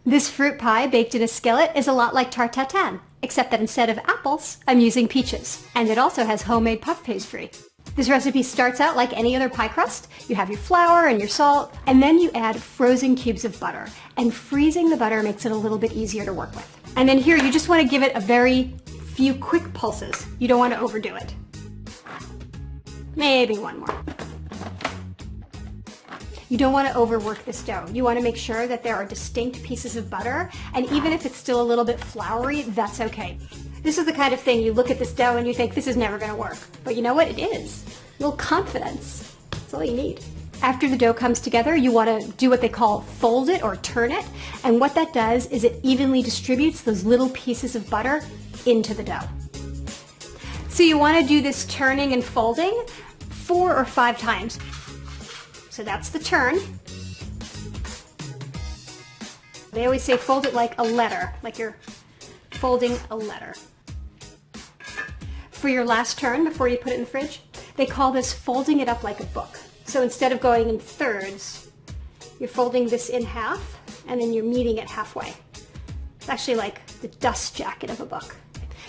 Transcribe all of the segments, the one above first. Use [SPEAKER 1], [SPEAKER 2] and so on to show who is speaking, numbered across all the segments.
[SPEAKER 1] This fruit pie baked in a skillet is a lot like tarte tatin, except that instead of apples, I'm using peaches. And it also has homemade puff pastry. This recipe starts out like any other pie crust. You have your flour and your salt, and then you add frozen cubes of butter. And freezing the butter makes it a little bit easier to work with. And then here, you just want to give it a very few quick pulses. You don't want to overdo it. Maybe one more. You don't want to overwork this dough. You want to make sure that there are distinct pieces of butter, and even if it's still a little bit floury, that's okay. This is the kind of thing you look at this dough and you think, this is never going to work. But you know what? It is. A little confidence. That's all you need. After the dough comes together, you want to do what they call fold it or turn it. And what that does is it evenly distributes those little pieces of butter into the dough. So you want to do this turning and folding 4 or 5 times. So that's the turn. They always say fold it like a letter, like you're folding a letter. For your last turn before you put it in the fridge, they call this folding it up like a book. So instead of going in thirds, you're folding this in half and then you're meeting it halfway. It's actually like the dust jacket of a book.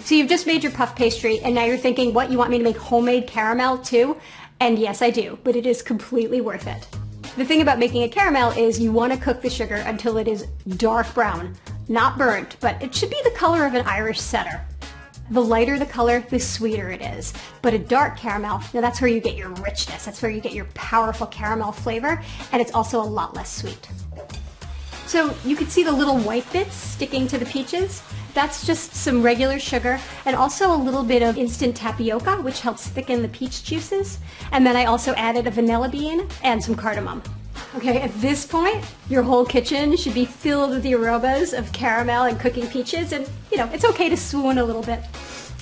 [SPEAKER 1] So you've just made your puff pastry and now you're thinking, what, you want me to make homemade caramel too? And yes, I do, but it is completely worth it. The thing about making a caramel is you want to cook the sugar until it is dark brown. Not burnt, but it should be the color of an Irish setter. The lighter the color, the sweeter it is. But a dark caramel, now that's where you get your richness. That's where you get your powerful caramel flavor, and it's also a lot less sweet. So you can see the little white bits sticking to the peaches. That's just some regular sugar and also a little bit of instant tapioca, which helps thicken the peach juices. And then I also added a vanilla bean and some cardamom. Okay, at this point, your whole kitchen should be filled with the aromas of caramel and cooking peaches, and you know, it's okay to swoon a little bit.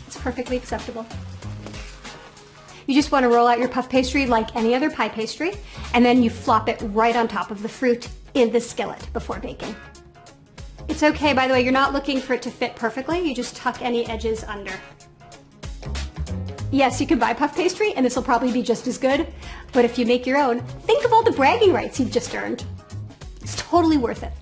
[SPEAKER 1] It's perfectly acceptable. You just want to roll out your puff pastry like any other pie pastry, and then you flop it right on top of the fruit in the skillet before baking. It's okay, by the way, you're not looking for it to fit perfectly, you just tuck any edges under. Yes, you can buy puff pastry, and this will probably be just as good, but if you make your own, think of all the bragging rights you've just earned. It's totally worth it.